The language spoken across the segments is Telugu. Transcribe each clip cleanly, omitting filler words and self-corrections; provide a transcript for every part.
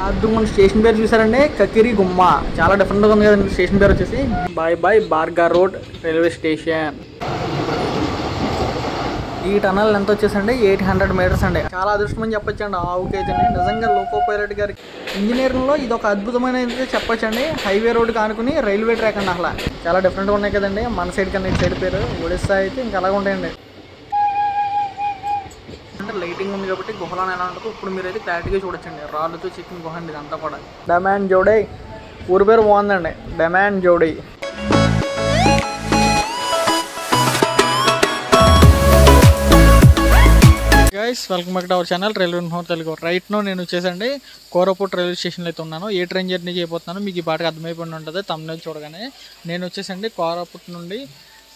అది మన స్టేషన్ పేరు చూసారండి, కకిరి గుమ్మ. చాలా డిఫరెంట్గా ఉంది కదండి స్టేషన్ పేరు వచ్చేసి. బాయ్ బాయ్ బార్గా రోడ్ రైల్వే స్టేషన్. ఈ టనల్ ఎంత వచ్చేసండి 800 మీటర్స్ అండి. చాలా అదృష్టం అని చెప్పొచ్చండి ఆవుకి అయితే. నిజంగా లోకో పైలట్ గారికి ఇంజనీరింగ్లో ఇది ఒక అద్భుతమైన చెప్పొచ్చండి. హైవే రోడ్డుకి ఆనుకుని రైల్వే ట్రాక్ అండి. అసలు చాలా డిఫరెంట్గా ఉన్నాయి కదండి. మన సైడ్ కన్నా ఇటు సైడ్ పేరు ఒడిస్సా అయితే ఇంకా అలాగ ఉంటాయండి. అంటే లైటింగ్ ఉంది కాబట్టి గుహలో ఎలా ఉంటుందో ఇప్పుడు మీరు అయితే క్లారిటీగా చూడొచ్చండి. రాళ్ళతో చెక్కిన గుహ అండి ఇదంతా కూడా. డమాన్ జోడై ఊరి పేరు బాగుందండి, Damanjodi. Guys welcome back to our channel railway info Telugu. Right now నేను వచ్చేసండి కోరాపుట్ రైల్వే స్టేషన్లో అయితే ఉన్నాను. ఏ ట్రైన్ జర్నీ చేయబోతున్నాను మీకు ఈ పాటకి అర్థమైపోయి ఉంటుంది తమ్ముని చూడగానే. నేను వచ్చేసండి కోరాపుట్ నుండి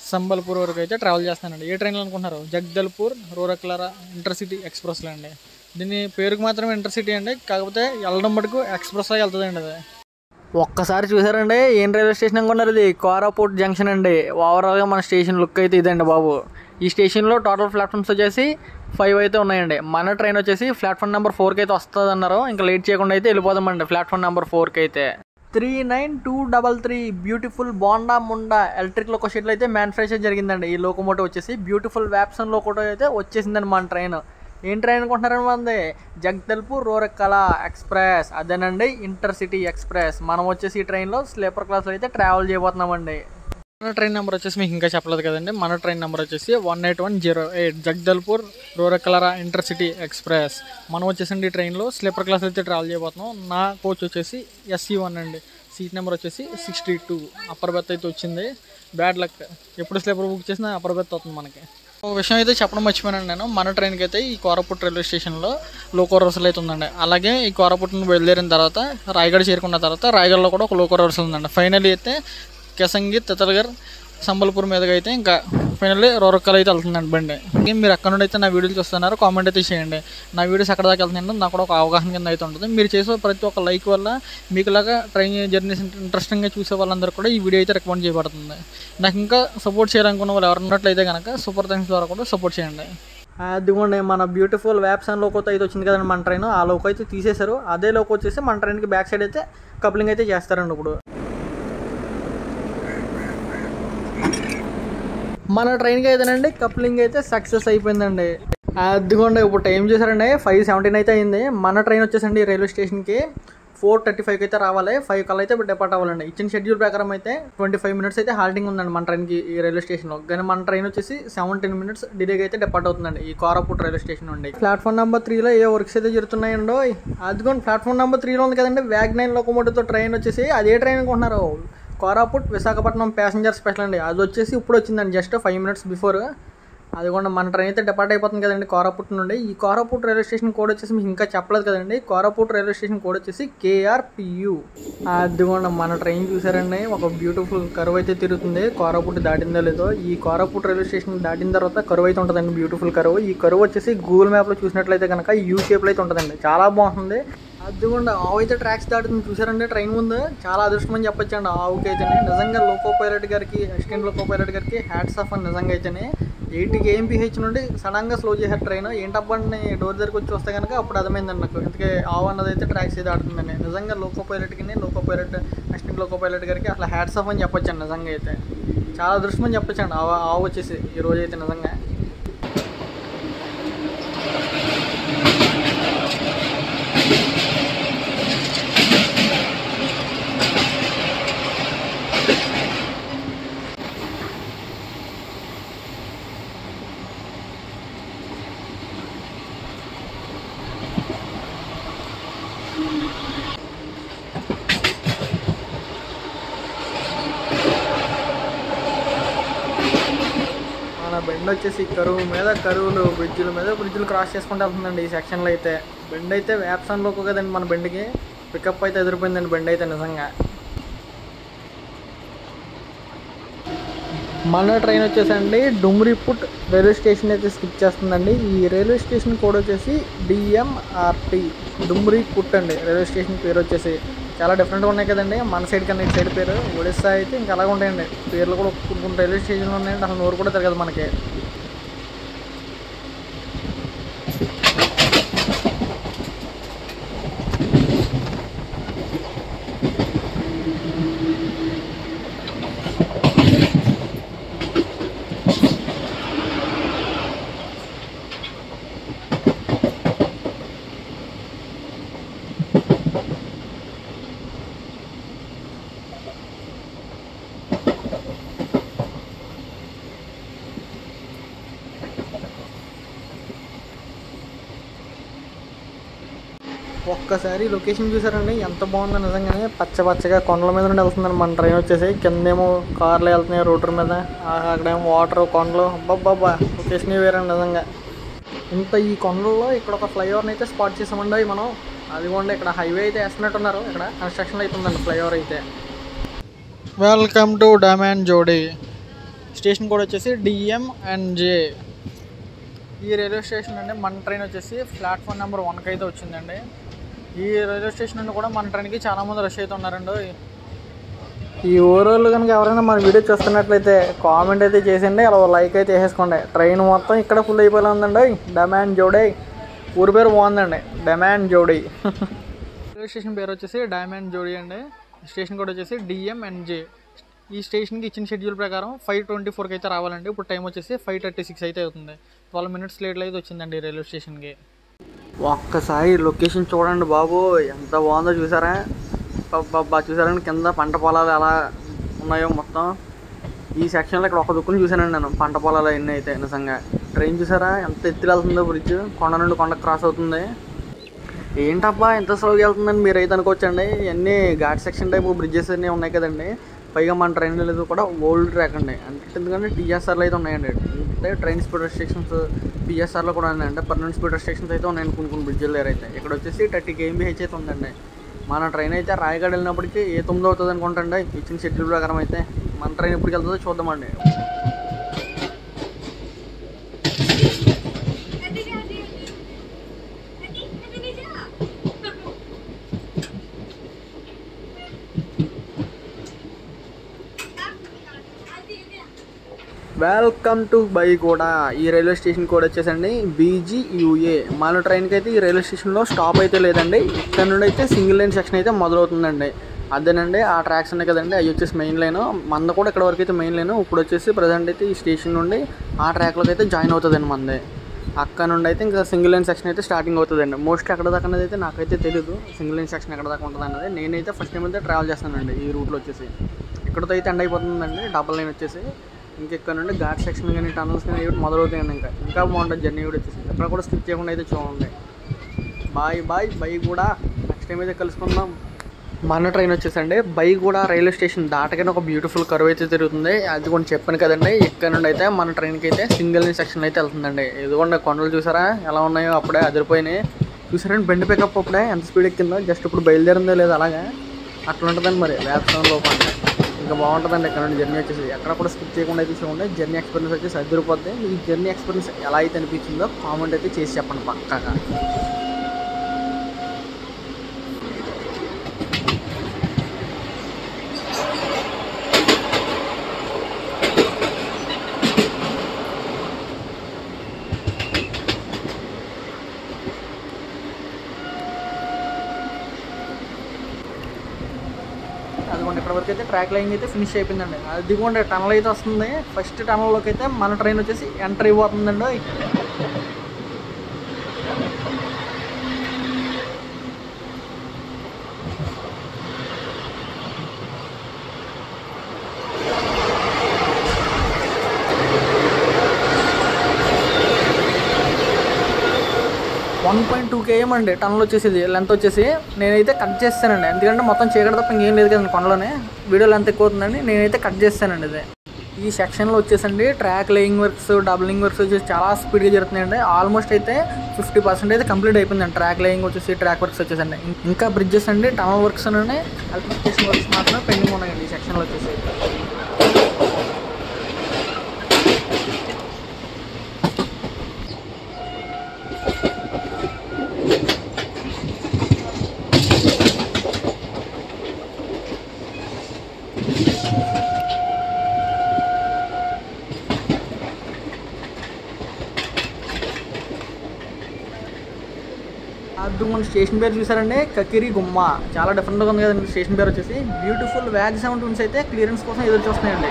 సంబల్పూర్ వరకు అయితే ట్రావెల్ చేస్తానండి. ఏ ట్రైన్లో అనుకుంటున్నారు? జగదల్పూర్ రూరక్లరా ఇంటర్సిటీ ఎక్స్ప్రెస్లో అండి. దీని పేరుకు మాత్రమే ఇంటర్సిటీ అండి, కాకపోతే వెళ్ళడం మటుకు ఎక్స్ప్రెస్ అయి వెళ్తుందండి. అది ఒక్కసారి చూసారండి ఏం రైల్వే స్టేషన్ అనుకున్నారు? ఇది కోరాపుట్ జంక్షన్ అండి. ఓవరాల్గా మన స్టేషన్ లుక్ అయితే ఇదండి బాబు. ఈ స్టేషన్లో టోటల్ ప్లాట్ఫామ్స్ వచ్చేసి 5 అయితే ఉన్నాయండి. మన ట్రైన్ వచ్చేసి ప్లాట్ఫామ్ నెంబర్ 4కి అయితే వస్తుంది అన్నారు. ఇంకా లేట్ చేయకుండా అయితే వెళ్ళిపోదామండి ప్లాట్ఫామ్ నెంబర్ 4కి అయితే. 39233 beautiful Bondamunda electric loco షెడ్లో అయితే మ్యానుఫ్యాక్చర్ జరిగిందండి. ఈ లోకోమోటివ్ వచ్చేసి బ్యూటిఫుల్ వ్యాప్సన్ లోకోమోటివ్ అయితే వచ్చేసిందండి మన ట్రైన్. ఏం ట్రైన్ అనుకుంటున్నారని మనది? జగదల్పూర్ రూరక్లరా ఎక్స్ప్రెస్, అదేనండి ఇంటర్సిటీ ఎక్స్ప్రెస్. మనం వచ్చేసి ఈ ట్రైన్లో స్లీపర్ క్లాస్లో అయితే ట్రావెల్ చేయబోతున్నామండి. మన ట్రైన్ నెంబర్ వచ్చేసి మీకు ఇంకా చెప్పలేదు కదండి. మన ట్రైన్ నెంబర్ వచ్చేసి 18108 జగదల్పూర్ రూరక్లరా ఇంటర్సిటీ ఎక్స్ప్రెస్. మనం వచ్చేసండి ఈ ట్రైన్లో స్లీపర్ క్లాస్ అయితే ట్రావెల్ చేయబోతున్నాం. నా కోచ్ వచ్చేసి SC1 అండి. సీట్ నెంబర్ వచ్చేసి 62. అప్పర్ బెర్త్ అయితే వచ్చింది. బ్యాడ్ లక్, ఎప్పుడు స్లీపర్ బుక్ చేసినా అప్పర్ బెర్త్ అవుతుంది మనకి. ఒక విషయం అయితే చెప్పడం మర్చిపోయానండి నేను. మన ట్రైన్కి అయితే ఈ కోరాపుట్ రైల్వే స్టేషన్లో లోకో రివర్సల్ అయితే ఉందండి. అలాగే ఈ కోరాపుట్ను బయలుదేరిన తర్వాత రాయగఢ చేరుకున్న తర్వాత రాయగఢలో కూడా ఒక లోకో రివర్సల్ ఉందండి. ఫైనల్లీ అయితే కెసంగి తితల్గర్ సంబల్పూర్ మీదకి అయితే ఇంకా ఫైనల్లీ రూరక్లరా అయితే వెళ్తుందండి బండి. మీరు అక్కడ నుండి అయితే నా వీడియోలు చూస్తున్నారు, కామెంట్ అయితే చేయండి. నా వీడియోస్ ఎక్కడ దాకా వెళ్తున్నాయంటే నాకు కూడా ఒక అవగాహన కింద అయితే ఉంటుంది. మీరు చేసే ప్రతి ఒక్క లైక్ వల్ల మీకులాగా ట్రైన్ జర్నీస్ ఇంట్రెస్టింగ్గా చూసే వాళ్ళందరూ కూడా ఈ వీడియో అయితే రికమెండ్ చేయబడుతుంది. నాకు ఇంకా సపోర్ట్ చేయాలనుకున్న వాళ్ళు ఎవరు ఉన్నట్లయితే కనుక సూపర్ థ్యాంక్స్ ద్వారా కూడా సపోర్ట్ చేయండి. అదిగోండి మన బ్యూటిఫుల్ వ్యాప్సన్ లోకో అయితే వచ్చింది కదండి మన ట్రైన్. ఆ లోకో అయితే తీసేశారు. అదే లోకో వచ్చేసి మన ట్రైన్కి బ్యాక్ సైడ్ అయితే కప్లింగ్ అయితే చేస్తారండి. ఇప్పుడు మన ట్రైన్కి అయితేనండి కప్లింగ్ అయితే సక్సెస్ అయిపోయిందండి. అదిగోండి ఇప్పుడు టైం చూసారండి 5:17 అయితే అయింది. మన ట్రైన్ వచ్చేసండి రైల్వే స్టేషన్కి 4:35 అయితే రావాలి. 5 కల్లా అయితే డిపార్ట్ అవ్వాలండి. ఇచ్చిన షెడ్యూల్ ప్రకారం అయితే 25 మినిట్స్ అయితే హాల్టింగ్ ఉందండి మన ట్రైన్కి ఈ రైల్వే స్టేషన్లో. కానీ మన ట్రైన్ వచ్చేసి 17 మినిట్స్ డిలేగా అయితే డిపార్ట్ అవుతుందండి ఈ కోరాపుట్ రైల్వే స్టేషన్ నుండి. ప్లాట్ఫామ్ నెంబర్ 3లో ఏ వర్క్స్ అయితే జరుగుతున్నాయండో. అదిగోండి ప్లాట్ఫామ్ నెంబర్ 3లో ఉంది కదండి WAG9 లోకోమోటివ్తో ట్రైన్ వచ్చేసి. అదే ట్రైన్ అనుకుంటున్నారు? కోరాపుట్ విశాఖపట్నం ప్యాసింజర్ స్పెషల్ అండి. అది వచ్చేసి ఇప్పుడు వచ్చిందండి జస్ట్ 5 మినిట్స్ బిఫోర్. అది కూడా మన ట్రైన్ అయితే డిపార్ట్ అయిపోతుంది కదండి కోరాపుట్ నుండి. ఈ కోరాపుట్ రైల్వే స్టేషన్ కోడ్ వచ్చేసి మీకు ఇంకా చెప్పలేదు కదండి. కోరాపుట్ రైల్వే స్టేషన్ కోడ్ వచ్చేసి KRPU. అది కూడా మన ట్రైన్ చూసారండి ఒక బ్యూటిఫుల్ కర్వ్ అయితే తిరుగుతుంది. కోరాపుట్ దాటిందో లేదో. ఈ కోరాపుట్ రైల్వే స్టేషన్ దాటిన తర్వాత కర్వ్ అయితే ఉంటుందండి, బ్యూటిఫుల్ కర్వ్. ఈ కర్వ్ వచ్చేసి గూగుల్ మ్యాప్లో చూసినట్లయితే కనుక U షేప్లో అయితే ఉంటుందండి. చాలా బాగుంటుంది. అదిగోండి ఆవు అయితే ట్రాక్స్ దాటుతుంది చూసారండి ట్రైన్ ముందు. చాలా అదృష్టం అని చెప్పొచ్చండి ఆవుకి అయితేనే. నిజంగా లోకో పైలట్ గారికి, అసిస్టెంట్ లోకో పైలట్ గారికి హ్యాట్స్ ఆఫ్ అని నిజంగా అయితేనే. 80 kmph నుండి సడన్గా స్లో చేశారు ట్రైన్. ఏంటబ్బండి డోర్ దగ్గరికి వచ్చి వస్తే కనుక అప్పుడు అర్థమైందండి నాకు. ఇంతకీ ఆవు అన్నది అయితే ట్రాక్స్ అయితే ఆడుతుందండి. నిజంగా లోకో పైలట్కి, loco pilot assistant loco pilot గారికి అసలు హ్యాట్స్ ఆఫ్ అని చెప్పొచ్చండి నిజంగా అయితే. చాలా అదృష్టం అని చెప్పొచ్చండి ఆవు వచ్చేసి ఈ రోజు అయితే నిజంగా. మన బెండ్ వచ్చేసి కరువు మీద కరువులు, బ్రిడ్జిలు క్రాస్ చేసుకుంటూ వెళ్తుందండి ఈ సెక్షన్లో అయితే. బెండ్ అయితే వ్యాప్సన్ లోకో కదండి మన బెండ్కి. పికప్ అయితే ఎదిరిపోయిందండి బెండ్ అయితే నిజంగా. మన ట్రైన్ వచ్చేసండి డుమ్రిపుట్ రైల్వే స్టేషన్ అయితే స్కిప్ చేస్తుందండి. ఈ రైల్వే స్టేషన్ కోడ్ వచ్చేసి DMRT డుమ్రిపుట్ అండి రైల్వే స్టేషన్ పేరు వచ్చేసి. చాలా డిఫరెంట్గా ఉన్నాయి కదండి మన సైడ్ కన్నా ఇటు సైడ్ పేరు. ఒడిస్సా అయితే ఇంకా అలాగే ఉంటాయండి పేర్లు కూడా. కొన్ని రైల్వే స్టేషన్లు ఉన్నాయండి అసలు నోరు కూడా తిరగదు మనకి. ఒక్కసారి లొకేషన్ చూసారండి, ఎంత బాగుందో నిజంగానే. పచ్చగా కొండల మీద నుండి వెళ్తుందండి మన ట్రైన్ వచ్చేసి. కిందేమో కార్లు వెళ్తున్నాయి రోడ్డు మీద, అక్కడేమో వాటర్, కొండలు. అబ్బాబ్బా లొకేషన్ వేరండి నిజంగా. ఇంత ఈ కొండల్లో ఇక్కడ ఒక ఫ్లైఓవర్ని అయితే స్పాట్ చేసామండి మనం. అదిగోండి ఇక్కడ హైవే అయితే వేస్తున్నట్టున్నారు, ఇక్కడ కన్స్ట్రక్షన్ అవుతుందండి ఫ్లైఓవర్ అయితే. వెల్కమ్ టు డామన్ జోడీ. స్టేషన్ కూడా వచ్చేసి DMNJ. ఈ రైల్వే స్టేషన్ అండి మన ట్రైన్ వచ్చేసి ప్లాట్ఫామ్ నెంబర్ 1కి అయితే వచ్చిందండి. ఈ రైల్వే స్టేషన్ నుండి కూడా మన ట్రైన్కి చాలామంది రష్ అయితే ఉన్నారండి. ఈ ఊరోళ్ళు కనుక ఎవరైనా మన వీడియో చూస్తున్నట్లయితే కామెంట్ అయితే చేసేయండి, అలా లైక్ అయితే వేసేసుకోండి. ట్రైన్ మొత్తం ఇక్కడ ఫుల్ అయిపోయి ఉందండి. డామన్ జోడీ ఊరి పేరు బాగుందండి, డామన్ జోడీ. రైల్వే స్టేషన్ పేరు వచ్చేసి డామన్ జోడీ అండి. స్టేషన్ కూడా వచ్చేసి DMNJ. ఈ స్టేషన్కి ఇచ్చిన షెడ్యూల్ ప్రకారం 5:24కి అయితే రావాలండి. ఇప్పుడు టైం వచ్చేసి 5:36 అయితే అవుతుంది. 12 minutes లేట్లో అయితే వచ్చిందండి రైల్వే స్టేషన్కి. ఒక్కసారి లొకేషన్ చూడండి బాబు, ఎంత బాగుందో చూసారా? బాబా చూసారండి కింద పంట పొలాలు ఎలా ఉన్నాయో మొత్తం. ఈ సెక్షన్లో ఇక్కడ ఒక దుక్కుని చూసానండి నేను, పంట పొలాలు అవన్నీ అయితే. నిజంగా ట్రైన్ చూసారా ఎంత ఎత్తులు వెళ్తుందో, బ్రిడ్జ్ కొండ నుండి కొండ క్రాస్ అవుతుంది. ఏంటబ్బా ఎంత స్లోగా వెళ్తుందని మీరు అయితే అనుకోవచ్చండి. ఇవన్నీ ఘాట్ సెక్షన్ టైపు బ్రిడ్జెస్ అన్నీ ఉన్నాయి కదండి. పైగా మన ట్రైన్ లేదు కూడా ఓల్డ్ ట్రాక్ అండి. అంటే ఎందుకంటే TSRలు అయితే ఉన్నాయండి. అంటే ట్రైన్ స్పీడ్ రెస్ట్రిక్షన్స్ PSRలో కూడా ఉన్నాయండి. పర్మనెంట్ స్పీడ్ రెస్ట్రిక్షన్స్ అయితే ఉన్నాయండి కొన్ని బ్రిడ్జ్ల దగ్గర అయితే. ఇక్కడ వచ్చేసి 30 kmph అయితే ఉందండి. మన ట్రైన్ అయితే రాయగడ వెళ్ళినప్పటికీ 9 అవుతుంది అనుకుంటండి ఇచ్చిన షెడ్యూల్ ప్రకారం అయితే. మన ట్రైన్ ఎప్పటికి వెళ్తుందో చూద్దామండి. Welcome to Baiguda. ఈ రైల్వే స్టేషన్ కోడ్ వచ్చేసండి BGUA. మన ట్రైన్కి అయితే ఈ రైల్వే స్టేషన్లో స్టాప్ అయితే లేదండి. ఇక్కడ నుండి అయితే సింగిల్ లైన్ సెక్షన్ అయితే మొదలవుతుందండి. అదేనండి ఆ ట్రాక్స్ ఉన్నాయి కదండి, అవి వచ్చేసి మెయిన్ లైన్. మంద కూడా ఇక్కడ వరకు అయితే మెయిన్ లైన్. ఇప్పుడు వచ్చేసి ప్రజెంట్ అయితే ఈ స్టేషన్ నుండి ఆ ట్రాక్లోకి అయితే జాయిన్ అవుతుందండి మంది. అక్కడ నుండి అయితే ఇంకా సింగిల్ లైన్ సెక్షన్ అయితే స్టార్టింగ్ అవుతుందండి. మోస్ట్లీ ఎక్కడ దాకా అనేది అయితే నాకైతే తెలియదు, సింగిల్ లైన్ సెక్షన్ ఎక్కడ దాకా ఉంటుంది అన్నది. నేనైతే ఫస్ట్ టైం అయితే ట్రావెల్ చేస్తానండి ఈ రూట్లో వచ్చేసి. ఇక్కడతో అయితే ఎండ్ అయిపోతుందండి డబల్ లైన్ వచ్చేసి. ఇంకెక్కడ నుండి ఘాట్ సెక్షన్ కానీ టనల్స్ కానీ మొదలవుతాయండి. ఇంకా బాగుంటుంది జర్నీ కూడా వచ్చేసి. ఎక్కడ కూడా స్కిప్ చేయకుండా అయితే చూడండి. బాయ్ కూడా నెక్స్ట్ టైం అయితే కలుసుకుందాం. మన ట్రైన్ వచ్చేసండి బైగూడ రైల్వే స్టేషన్ దాటగానే ఒక బ్యూటిఫుల్ కర్వ్ అయితే తిరుగుతుంది. అది కొంచెం చెప్పాను కదండి. ఇక్కడ నుండి అయితే మన ట్రైన్కి అయితే సింగిల్ లైన్ సెక్షన్ అయితే వెళ్తుందండి. ఇదిగోండి కొండలు చూసారా ఎలా ఉన్నాయో, అప్పుడే అదిరిపోయినాయి. చూసారండి బండి పికప్ అప్పుడే ఎంత స్పీడ్ ఎక్కిందో. జస్ట్ ఇప్పుడు బయలుదేరిందో లేదు అలాగా అట్లా ఉంటుందండి. మరి వేపస్టౌన్ లోపల ఇంకా బాగుంటుందండి ఇక్కడ నుండి జర్నీ వచ్చేసి. ఎక్కడ కూడా స్కిప్ చేయకుండా అయితే చూడండి. జర్నీ ఎక్స్పీరియన్స్ వచ్చేసి అదిరిపోద్ది. ఈ జర్నీ ఎక్స్పీరియన్స్ ఎలా అయితే అనిపించిందో కామెంట్ అయితే చేసి చెప్పండి పక్కాగా. అదిగోండి ఇక్కడ వరకు అయితే ట్రాక్ లైన్ అయితే ఫినిష్ అయిపోయిందండి. అదిగోండి టనల్ అయితే వస్తుంది. ఫస్ట్ టనల్లోకి అయితే మన ట్రైన్ వచ్చేసి ఎంటర్ అయిపోతుందండి. .2 km అండి టనల్ వచ్చేసి. లెంత్ వచ్చేసి నేనైతే కట్ చేస్తానండి, ఎందుకంటే మొత్తం చీకటి తప్ప ఇంకేం లేదు కదండి కొండలోనే. వీడియో లెంత్ ఎక్కువ అవుతుందండి, నేనైతే కట్ చేస్తానండి. ఇది ఈ సెక్షన్లో వచ్చేసండి track laying works, doubling works వచ్చేసి చాలా స్పీడ్గా జరుగుతున్నాయండి. ఆల్మోస్ట్ అయితే 50% అయితే కంప్లీట్ అయిపోయిందండి ట్రాక్ లేయింగ్ వచ్చేసి, ట్రాక్ వర్క్స్ వచ్చేసండి. ఇంకా బ్రిడ్జెస్ అండి, టనల్ వర్క్స్ అని ఎలక్ట్రిఫికేషన్ వర్క్స్ మాత్రమే పెండింగ్ ఉన్నాయండి ఈ సెక్షన్లో వచ్చేసి. అది మన స్టేషన్ పేరు చూసారండి, కకిరి గుమ్మ. చాలా డిఫరెంట్గా ఉంది కదండి స్టేషన్ పేరు వచ్చేసి. బ్యూటిఫుల్ వ్యాగ్ సౌండ్ ట్రైన్స్ అయితే క్లియరెన్స్ కోసం ఎదురు చూస్తున్నాయండి.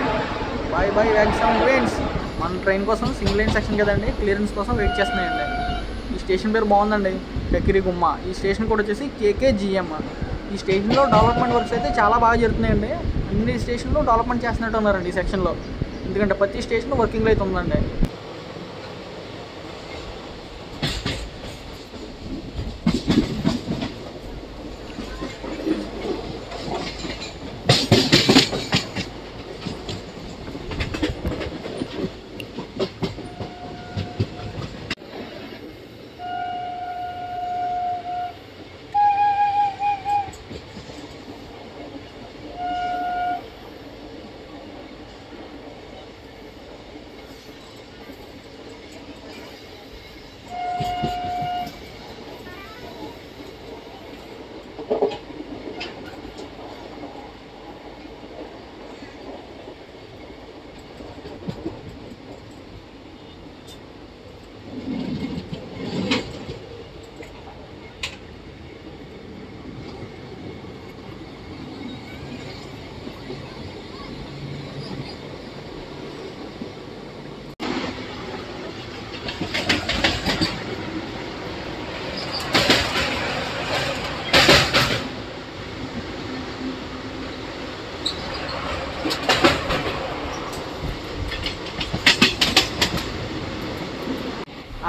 బాయ్ వ్యాగ్ సౌండ్ ట్రైన్స్. మన ట్రైన్ కోసం సింగిల్ లైన్ సెక్షన్ కదండి, క్లియరెన్స్ కోసం వెయిట్ చేస్తున్నాయండి. ఈ స్టేషన్ పేరు బాగుందండి, కకిరి గుమ్మ. ఈ స్టేషన్ కూడా వచ్చేసి KKGM. ఈ స్టేషన్లో డెవలప్మెంట్ వర్క్స్ అయితే చాలా బాగా జరుగుతున్నాయండి. అన్ని స్టేషన్లో డెవలప్మెంట్ చేస్తున్నట్టు ఉన్నారండి ఈ సెక్షన్లో, ఎందుకంటే ప్రతి స్టేషన్ వర్కింగ్లో అయితే ఉందండి.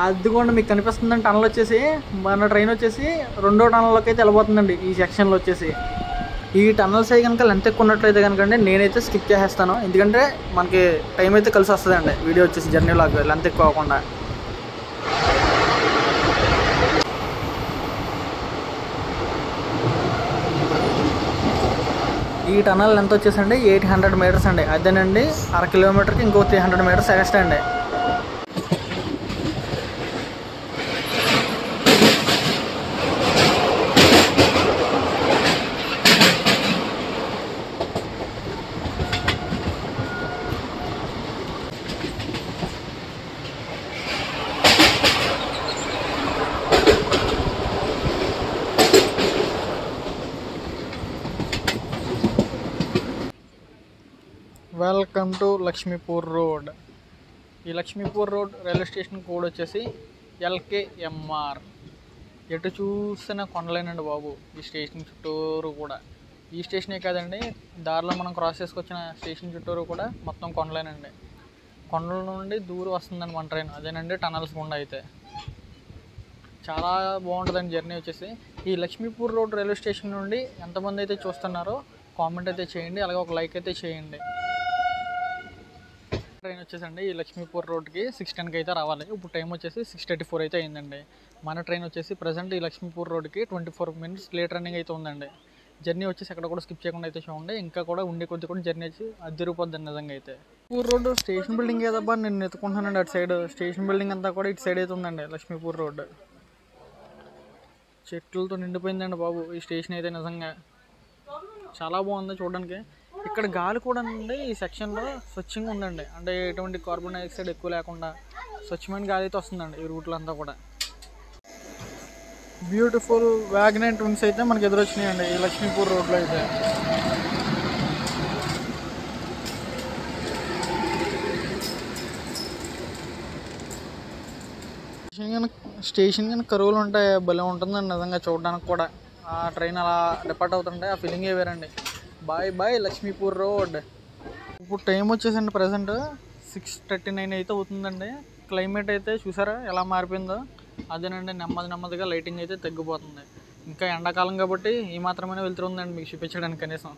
అదిగోండి మీకు కనిపిస్తుందండి టనల్ వచ్చేసి, మన ట్రైన్ వచ్చేసి రెండో టనల్లోకి అయితే వెళ్ళిపోతుందండి ఈ సెక్షన్లో వచ్చేసి. ఈ టనల్స్ అయ్యి కనుక లెంత్ ఎక్కువ ఉన్నట్లయితే కనుక నేనైతే స్కిప్ చేసేస్తాను, ఎందుకంటే మనకి టైం అయితే కలిసి వస్తుందండి వీడియో వచ్చేసి జర్నీ లాగ్ లెంత్ ఎక్కువ అవ్వకుండా. ఈ టనల్ లెంత్ వచ్చేసండి 800 మీటర్స్ అండి. అదేనండి 1/2 కిలోమీటర్కి ఇంకో 300 మీటర్స్ ఎక్స్ట్రా అండి. Welcome to Lakshmipur road. ఈ Lakshmipur road railway station code వచ్చేసి LKMR. ఎటు చూసిన కొండలేనండి బాబు ఈ స్టేషన్ చుట్టూరు కూడా. ఈ స్టేషనే కాదండి, దారిలో మనం క్రాస్ చేసుకొచ్చిన స్టేషన్ చుట్టూరు కూడా మొత్తం కొండలేనండి. కొండల నుండి దూరం వస్తుందండి మన ట్రైన్, అదేనండి టనల్స్ గుండా. అయితే చాలా బాగుంటుందండి జర్నీ వచ్చేసి. ఈ లక్ష్మీపూర్ రోడ్ రైల్వే స్టేషన్ నుండి ఎంతమంది అయితే చూస్తున్నారో కామెంట్ అయితే చేయండి, అలాగే ఒక లైక్ అయితే చేయండి. ట్రైన్ వచ్చేసండి ఈ లక్ష్మీపూర్ రోడ్కి 6:10కి అయితే రావాలి. ఇప్పుడు టైం వచ్చేసి 6:34 అయితే అయిందండి. మన ట్రైన్ వచ్చేసి ప్రజెంట్ ఈ లక్ష్మీపూర్ రోడ్కి 24 మినిట్స్ లేట్ రన్నింగ్ అయితే ఉందండి. జర్నీ వచ్చేసి ఎక్కడ కూడా స్కిప్ చేయకుండా అయితే చూడండి. ఇంకా కూడా ఉండే కొద్ది కూడా జర్నీ వచ్చి అద్దరిపోద్ది నిజంగా అయితే. లక్ష్మీపూర్ రోడ్ స్టేషన్ బిల్డింగ్ ఏదబ్బా నేను ఎత్తుకుంటున్నానండి అటు సైడ్. స్టేషన్ బిల్డింగ్ అంతా కూడా ఇటు సైడ్ అయితే ఉందండి లక్ష్మీపూర్ రోడ్. చెట్లతో నిండిపోయిందండి బాబు ఈ స్టేషన్ అయితే నిజంగా చాలా బాగుంది చూడడానికి. ఇక్కడ గాలి కూడా అండి ఈ సెక్షన్లో స్వచ్ఛంగా ఉందండి, అంటే ఎటువంటి కార్బన్ డైఆక్సైడ్ ఎక్కువ లేకుండా స్వచ్ఛమైన గాలి అయితే వస్తుందండి ఈ రూట్లో అంతా కూడా. బ్యూటిఫుల్ వ్యాగనైట్ ట్విన్స్ అయితే మనకి ఎదురొచ్చినాయండి ఈ లక్ష్మీపూర్ రోడ్లో అయితే. స్టేషన్ కానీ కరువులు ఉంటాయి, భలే ఉంటుందండి నిజంగా చూడడానికి కూడా. ఆ ట్రైన్ అలా డిపార్ట్ అవుతుంటే ఆ ఫీలింగే వేరండి. Bye bye Lakshmipur road. ఇప్పుడు టైం వచ్చేసండి ప్రజెంట్ 6:39 అయితే అవుతుందండి. క్లైమేట్ అయితే చూసారా ఎలా మారిపోయిందో. అదేనండి నెమ్మదిగా లైటింగ్ అయితే తగ్గిపోతుంది. ఇంకా ఎండాకాలం కాబట్టి ఈ మాత్రమే వెళ్తుందండి మీకు చూపించడానికి కనీసం.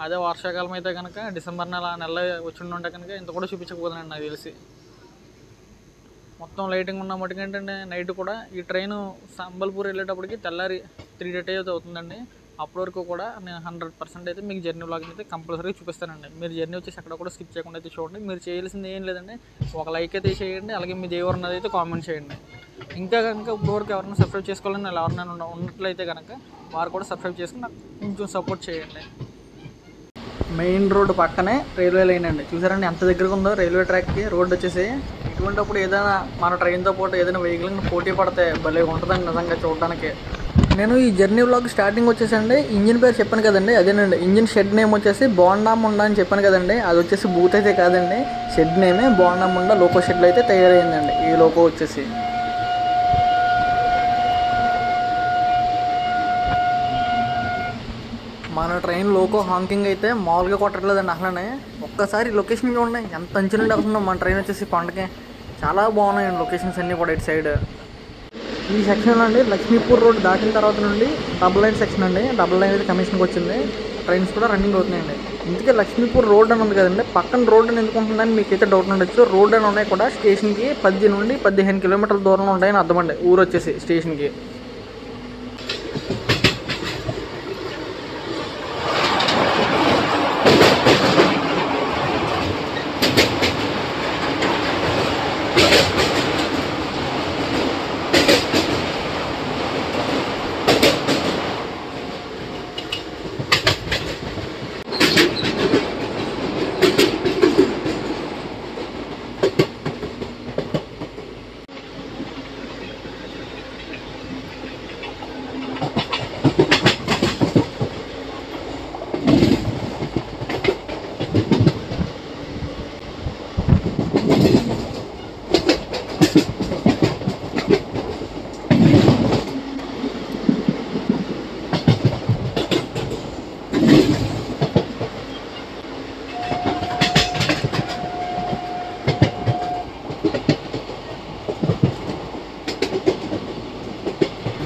అదే వర్షాకాలం అయితే కనుక డిసెంబర్ నెల వచ్చి ఉంటే కనుక ఇంత కూడా చూపించకపోతుందండి నాకు తెలిసి. మొత్తం లైటింగ్ ఉన్న మటుకు ఏంటంటే నైట్ కూడా ఈ ట్రైన్ సంబల్పూర్ వెళ్ళేటప్పటికి తెల్లారి 3:30 అయితే అవుతుందండి. అప్పటి వరకు కూడా నేను 100% అయితే మీకు జర్నీ వ్లాగ్ అయితే కంపల్సరీగా చూపిస్తానండి. మీరు జర్నీ వచ్చేసి అక్కడ కూడా స్కిప్ చేయకుండా అయితే చూడండి. మీరు చేయాల్సింది ఏం లేదండి, ఒక లైక్ అయితే చేయండి, అలాగే మీ దేవుడు ఉన్నది అయితే కామెంట్ చేయండి. ఇంకా కనుక ఇప్పటివరకు ఎవరైనా సబ్స్క్రైబ్ చేసుకోవాలని ఎవరైనా ఉన్నట్లయితే కనుక వారు కూడా సబ్స్క్రైబ్ చేసుకుని నాకు కొంచెం సపోర్ట్ చేయండి. మెయిన్ రోడ్డు పక్కనే రైల్వే లైన్ అండి, చూసారండి ఎంత దగ్గరగా ఉందో రైల్వే ట్రాక్కి రోడ్డు వచ్చేసి. ఇటువంటిప్పుడు ఏదైనా మన ట్రైన్తో పాటు ఏదైనా వెహికల్ పోటీ పడితే భలే ఉంటుందండి నిజంగా చూడడానికి. నేను ఈ జర్నీ వ్లాగ్ స్టార్టింగ్ వచ్చేసండి ఇంజిన్ పేరు చెప్పాను కదండి, అదేనండి ఇంజిన్ షెడ్ నేమ్ వచ్చేసి బోండా ముండా అని చెప్పాను కదండి. అది వచ్చేసి బూత్ అయితే కాదండి, షెడ్ నేమే బోండా ముండా లోకో షెడ్లో అయితే తయారైందండి ఈ లోకో వచ్చేసి. మన ట్రైన్ లోకో హాంకింగ్ అయితే మామూలుగా కొట్టట్లేదండి అసలనే. ఒక్కసారి లొకేషన్ చూడండి ఎంత అంచులండి వెళ్తుందో మన ట్రైన్ వచ్చేసి కొండకి. చాలా బాగున్నాయండి లొకేషన్స్ అన్నీ కూడా ఇటు సైడ్. ఈ సెక్షన్లో అండి లక్ష్మీపూర్ రోడ్ దాటిన తర్వాత నుండి డబుల్ లైన్ సెక్షన్ అండి. డబుల్ లైన్ అయితే కమిషన్కి వచ్చింది, ట్రైన్స్ కూడా రన్నింగ్ అవుతున్నాయండి. ఇందుకే లక్ష్మీపూర్ రోడ్ అని ఉంది కదండి, పక్కన రోడ్ అని ఎందుకు ఉంటుందని మీకు అయితే డౌట్ ఉండొచ్చు. రోడ్ అని ఉన్నాయి కూడా స్టేషన్కి 10 నుండి 15 కిలోమీటర్ల దూరంలో ఉంటాయని అర్థమండి ఊరు వచ్చేసి స్టేషన్కి.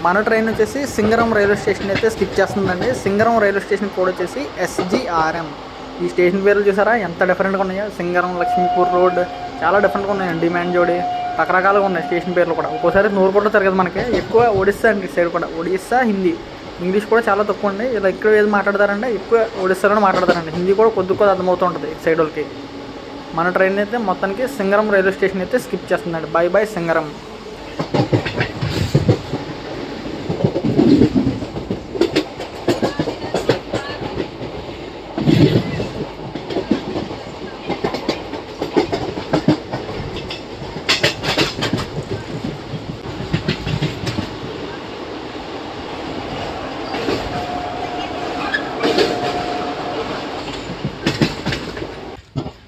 మన ట్రైన్ వచ్చేసి సింగరం రైల్వే స్టేషన్ అయితే స్కిప్ చేస్తుందండి. సింగరం రైల్వే స్టేషన్ కోడ్ వచ్చేసి SGRM. ఈ స్టేషన్ పేర్లు చూసారా ఎంత డిఫరెంట్గా ఉన్నాయో. సింగరం, లక్ష్మీపూర్ రోడ్ చాలా డిఫరెంట్గా ఉన్నాయండి. డిమాండ్ జోడి రకరకాలుగా ఉన్నాయి స్టేషన్ పేర్లు కూడా. ఒక్కోసారి నూరు కూడా తిరగదు మనకి. ఎక్కువ ఒడిస్సా అండి సైడ్ కూడా. ఒడిస్సా, హిందీ, ఇంగ్లీష్ కూడా చాలా తక్కువ అండి. ఇలా ఎక్కువ ఏది మాట్లాడతారంటే ఎక్కువ ఒడిస్సాలోనే మాట్లాడతారండి. హిందీ కూడా కొద్ది అర్థమవుతూ ఉంటుంది ఇటు సైడ్ వాళ్ళకి. మన ట్రైన్ అయితే మొత్తానికి సింగరం రైల్వే స్టేషన్ అయితే స్కిప్ చేస్తుందండి. Bye bye Singaram.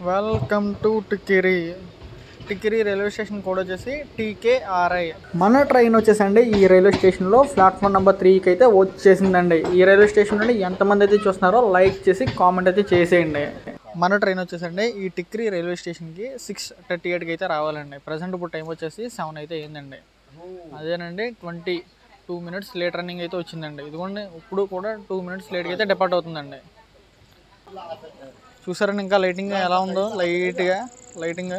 Welcome to Tikiri railway station code వచ్చేసి TKRI. మన ట్రైన్ వచ్చేసండి ఈ రైల్వే స్టేషన్లో ప్లాట్ఫామ్ నెంబర్ 3కి అయితే వచ్చేసిందండి. ఈ రైల్వే స్టేషన్ నుండి ఎంతమంది అయితే చూస్తున్నారో లైక్ చేసి కామెంట్ అయితే చేసేయండి. మన ట్రైన్ వచ్చేసండి ఈ టికిరి రైల్వే స్టేషన్కి 6:38కి అయితే రావాలండి. ప్రజెంట్ ఇప్పుడు టైం వచ్చేసి 7 అయితే అయిందండి. అదేనండి 22 మినిట్స్ లేట్ రన్నింగ్ అయితే వచ్చిందండి. ఇదిగోండి ఇప్పుడు కూడా 2 మినిట్స్ లేట్గా అయితే డిపార్ట్ అవుతుందండి. చూసారండి ఇంకా లైటింగ్ ఎలా ఉందో, లైటింగ్.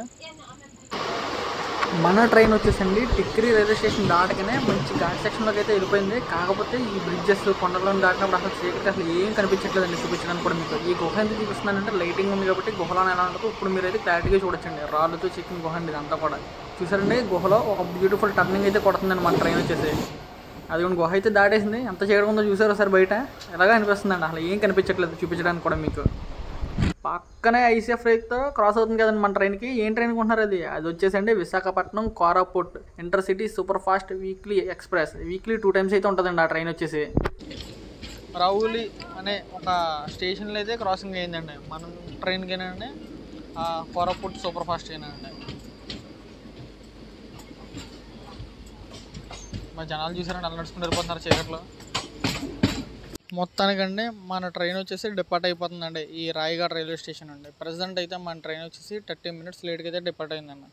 మన ట్రైన్ వచ్చేసండి టిక్రీ రైల్వే స్టేషన్ దాటగానే మంచి ఘాట్ సెక్షన్లోకి అయితే వెళ్ళిపోయింది. కాకపోతే ఈ బ్రిడ్జెస్ కొండలను దాటినప్పుడు అసలు చీకటి అసలు ఏం కనిపించట్లేదండి. చూపించడానికి కూడా మీకు ఈ గుహ ఎందుకు చూపిస్తున్నానంటే లైటింగ్ ఉంది కాబట్టి గుహలో ఎలా ఉంటుందో ఇప్పుడు మీరు అయితే క్లారిటీగా చూడొచ్చండి. రాళ్ళతో చెక్కిన గుహ అండి ఇదంతా కూడా. చూసారండి గుహలో ఒక బ్యూటిఫుల్ టర్నింగ్ అయితే కొడుతుందండి మన ట్రైన్ వచ్చేసి. అది కూడా గుహ అయితే దాటేసింది. ఎంత చీకటిగా ఉందో చూసారు ఒకసారి బయట. ఎలాగా అనిపిస్తుందండి, అసలు ఏం కనిపించట్లేదు చూపించడానికి కూడా మీకు. పక్కనే ICF రైట్తో క్రాస్ అవుతుంది కదండి మన ట్రైన్కి. ఏం ట్రైన్ కొంటున్నారు అది వచ్చేసండి Visakhapatnam Koraput intercity super fast weekly express. Weekly 2 times అయితే ఉంటుందండి ఆ ట్రైన్ వచ్చేసి. రావులి అనే ఒక స్టేషన్లో అయితే క్రాసింగ్ అయిందండి మన ట్రైన్కి. ఏనండి కోరాపుట్ సూపర్ ఫాస్ట్ ఏనండి. మా జనాలు చూసారండి అలా నడుచుకుని వెళ్ళిపోతున్నారు చీకట్లో. మొత్తానికండి మన ట్రైన్ వచ్చేసి డిపార్ట్ అయిపోతుందండి ఈ రాయగఢ్ రైల్వే స్టేషన్ అండి. ప్రజెంట్ అయితే మన ట్రైన్ వచ్చేసి 30 మినిట్స్ లేట్గా అయితే డిపార్ట్ అయిందండి.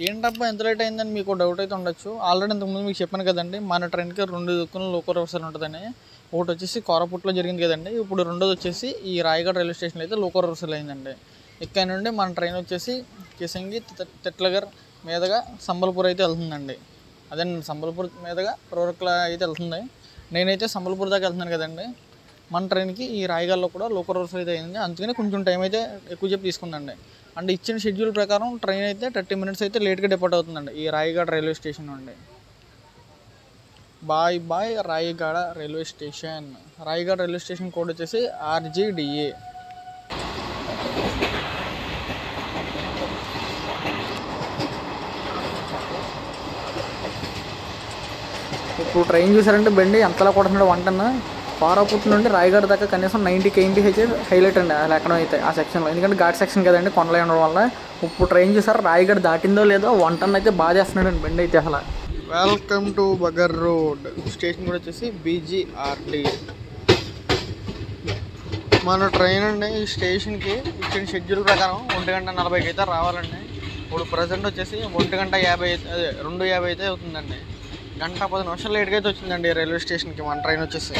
ఏంటబ్బా ఎంత లేట్ అయిందని మీకు డౌట్ అయితే ఉండొచ్చు. ఆల్రెడీ ఇంతకుముందు మీకు చెప్పాను కదండి మన ట్రైన్కి 2 దిక్కులు లోకల్ రివర్సల్ ఉంటుందని. ఒకటి వచ్చేసి కోరాపుట్లో జరిగింది కదండి. ఇప్పుడు రెండోది వచ్చేసి ఈ రాయగఢ్ రైల్వే స్టేషన్లో అయితే లోకల్ రివర్సల్ అయిందండి. ఇక్కడ నుండి మన ట్రైన్ వచ్చేసి కిసంగి, తిట్లగర్ మీదుగా సంబల్పూర్ అయితే వెళ్తుందండి. అదే సంబల్పూర్ మీదుగా రూరక్లా అయితే వెళ్తుంది. నేనైతే సంబల్పూర్ దాకా వెళ్తున్నాను కదండి. మన ట్రైన్కి ఈ రాయగఢ్లో కూడా లోకల్ రివర్సల్ అయితే అయింది. అందుకని కొంచెం టైం అయితే ఎక్కువ చెప్పి తీసుకుందండి. అంటే ఇచ్చిన షెడ్యూల్ ప్రకారం ట్రైన్ అయితే 30 మినిట్స్ అయితే లేట్గా డిపార్ట్ అవుతుందండి ఈ రాయగఢ్ రైల్వే స్టేషన్ నుండి. Bye bye Rayagada railway station. Rayagada railway station code వచ్చేసి RGDA. ఇప్పుడు ట్రైన్ చూసారంటే బండి ఎంతలా కొడుతున్నాడు. 1 ton కోరాపుట్ నుండి రాయగఢ్ దాకా కనీసం 90 kmph హైలైట్ అండి అసలు ఎక్కడో అయితే ఆ సెక్షన్లో. ఎందుకంటే ఘాట్ సెక్షన్ కదండి కొండలు ఉండడం వల్ల. ఇప్పుడు ట్రైన్ చూసారు రాయగఢ్ దాటిందో లేదో 1 ton అయితే బాగా చేస్తున్నాడు బండి అయితే అసలు. Welcome to Bagar road. Station కూడా వచ్చేసి BGRT. మన ట్రైన్ అండి ఈ స్టేషన్కి ఇచ్చిన షెడ్యూల్ ప్రకారం 1:40కి అయితే రావాలండి. ఇప్పుడు ప్రజెంట్ వచ్చేసి 1:50 అదే 2:50 అయితే అవుతుందండి. 1:10 నిమిషాలు లేట్గా అయితే వచ్చిందండి రైల్వే స్టేషన్కి మన ట్రైన్ వచ్చేసి.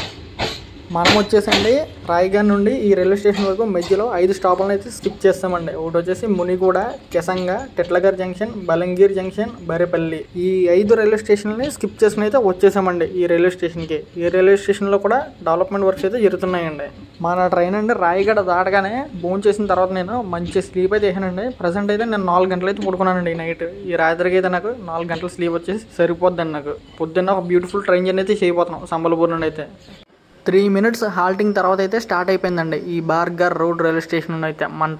మనం వచ్చేసండి రాయగఢ్ నుండి ఈ రైల్వే స్టేషన్ వరకు మధ్యలో 5 స్టాపులను అయితే స్కిప్ చేస్తామండి. ఒకటి వచ్చేసి మునిగూడ, కెసంగ, తిట్లగర్ జంక్షన్, బలంగీర్ జంక్షన్, బరేపల్లి. ఈ 5 రైల్వే స్టేషన్ని స్కిప్ చేసుకుని అయితే వచ్చేసామండి ఈ రైల్వే స్టేషన్కి. ఈ రైల్వే స్టేషన్లో కూడా డెవలప్మెంట్ వర్క్స్ అయితే జరుగుతున్నాయండి. మన ట్రైన్ అండి రాయగఢ దాటగానే భోజనం చేసిన తర్వాత నేను మంచి స్లీప్ అయితే వేసానండి. ప్రజెంట్ అయితే నేను 4 గంటలు అయితే పడుకున్నానండి ఈ నైట్. ఈ రాత్రికి అయితే నాకు 4 గంటల స్లీప్ వచ్చేసి సరిపోద్దండి నాకు. పొద్దున్న ఒక బ్యూటిఫుల్ ట్రైన్ జర్నీ అయితే చేయబోతున్నాం సంబల్పూర్ నుండి అయితే. 3 minutes హాల్టింగ్ తర్వాత అయితే స్టార్ట్ అయిపోయిందండి ఈ బార్గర్ రోడ్ రైల్వే స్టేషన్ నుండి అయితే మన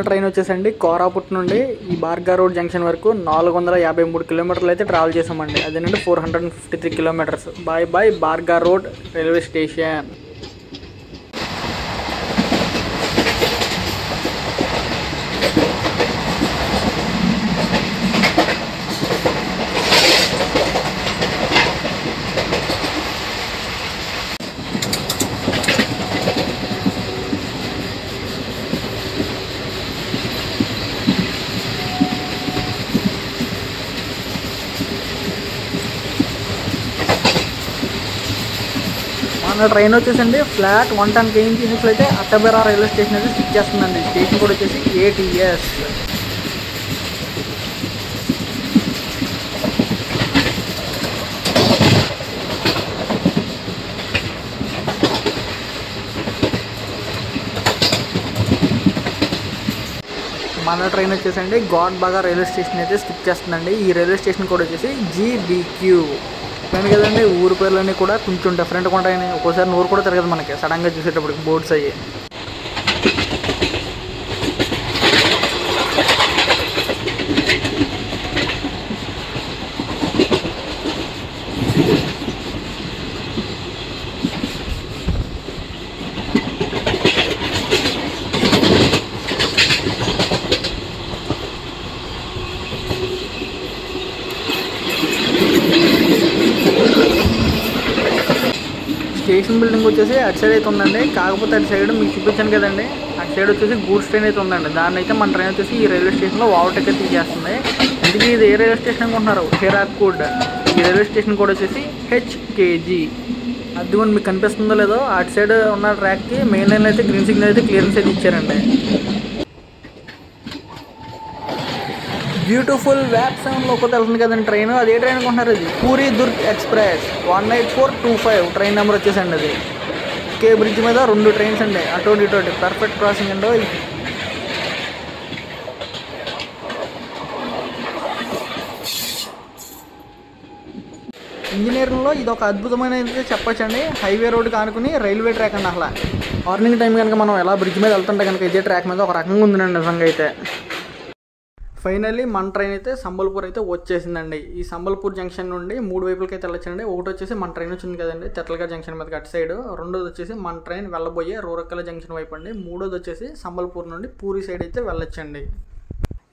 ట్రైన్ వచ్చేసండి కోరాపుట్ నుండి ఈ బార్గర్ రోడ్ జంక్షన్ వరకు 453 కిలోమీటర్లు అయితే ట్రావెల్ చేసామండి. అదేనండి 453 kilometers. Bye bye Bargarh road railway station. మన ట్రైన్ వచ్చేసండి ఫ్లాట్ 110 km అయితే అట్టబెరా రైల్వే స్టేషన్ అయితే స్టిక్ చేస్తుందండి. స్టేషన్ కూడా వచ్చేసి ATS. మన ట్రైన్ వచ్చేసండి గాడ్బాగా రైల్వే స్టేషన్ అయితే స్టిక్ చేస్తుందండి. ఈ రైల్వే స్టేషన్ కూడా వచ్చేసి GBQ. కానీ కదండి ఊరు పేర్లన్నీ కూడా కొంచెం డిఫరెంట్గా ఉంటాయని ఒక్కోసారి నోరు కూడా తిరగదు మనకి సడన్గా చూసేటప్పుడు బోర్డ్స్ అయ్యి. స్టేషన్ బిల్డింగ్ వచ్చేసి అటు సైడ్ అయితే ఉందండి. కాకపోతే అటు సైడ్ మీకు చూపించాను కదండి, అటు సైడ్ వచ్చేసి గూడ్స్ ట్రైన్ అయితే ఉందండి. దాన్ని అయితే మన ట్రైన్ వచ్చేసి ఈ రైల్వే స్టేషన్లో ఓవర్టేక్ అయితే చేస్తుంది. ఇందుకు ఇది ఏ రైల్వే స్టేషన్ అనుకుంటున్నారు? హిరాకుడ్. ఈ రైల్వే స్టేషన్ కూడా వచ్చేసి HKG. అది కూడా మీకు కనిపిస్తుందో లేదో అటు సైడ్ ఉన్న ట్రాక్కి మెయిన్ లైన్ అయితే గ్రీన్ సిగ్నల్ అయితే క్లియరెన్స్ అయితే ఇచ్చారండి. బ్యూటిఫుల్ వ్యాప్ సౌండ్లో ఒకటి వెళ్తుంది కదండి ట్రైన్. అదే ట్రైన్ అనుకుంటున్నారు? ఇది Puri Durg express 18425 train number వచ్చేసండి. అది కే బ్రిడ్జ్ మీద 2 ట్రైన్స్ అండి, అటోటి ఇటోటి పర్ఫెక్ట్ క్రాసింగ్ అండి. ఇంజనీరింగ్లో ఇది ఒక అద్భుతమైన చెప్పొచ్చండి. హైవే రోడ్డుకి ఆనుకుని రైల్వే ట్రాక్ అండి. అసలు మార్నింగ్ టైం కనుక మనం ఎలా బ్రిడ్జ్ మీద వెళ్తుంటే కనుక ఇదే ట్రాక్ మీద ఒక రకంగా ఉందండి నిజంగా అయితే. ఫైనల్లీ మన ట్రైన్ అయితే సంబల్పూర్ అయితే వచ్చేసిందండి. ఈ సంబల్పూర్ జంక్షన్ నుండి 3 వైపులకి అయితే వెళ్ళొచ్చండి. ఒకటి వచ్చేసి మన ట్రైన్ వచ్చింది కదండి తెట్లగాడ్ జంక్షన్ మీద అటు సైడ్. రెండోది వచ్చేసి మన ట్రైన్ వెళ్ళబోయే రూరక్కల జంక్షన్ వైపు అండి. మూడోది వచ్చేసి సంబల్పూర్ నుండి పూరి సైడ్ అయితే వెళ్ళొచ్చండి.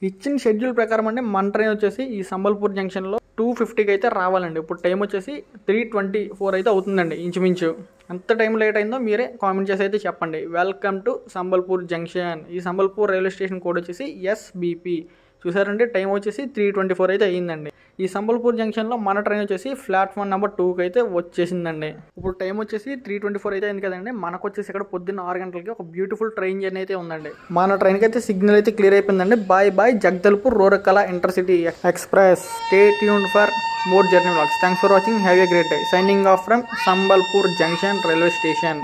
ఇచ్చిన షెడ్యూల్ ప్రకారం అండి మన ట్రైన్ వచ్చేసి ఈ సంబల్పూర్ జంక్షన్లో 250కి అయితే రావాలండి. ఇప్పుడు టైం వచ్చేసి 3:24 అయితే అవుతుందండి ఇంచుమించు. ఎంత టైం లేట్ అయిందో మీరే కామెంట్ చేసి అయితే చెప్పండి. Welcome to Sambalpur junction. ఈ సంబల్పూర్ రైల్వే స్టేషన్ కోడ్ వచ్చేసి SBP. చూసారంటే టైం వచ్చేసి 3:24 అయితే అయ్యిందండి. ఈ సంబల్పూర్ జంక్షన్లో మన ట్రైన్ వచ్చేసి ప్లాట్ఫామ్ నెంబర్ 2కి అయితే వచ్చేసిందండి. ఇప్పుడు టైం వచ్చేసి 3:24 అయితే అయింది కదండి. మనకు వచ్చేసి ఇక్కడ పొద్దున్న 6 గంటలకి ఒక బ్యూటిఫుల్ ట్రైన్ జర్నీ అయితే ఉందండి. మన ట్రైన్కి అయితే సిగ్నల్ అయితే క్లియర్ అయిపోయిందండి. Bye Jagdalpur Rourkela intercity express. Stay tuned for more journey vlogs. Thanks for watching. Have a great day. Signing off from Sambalpur junction railway station.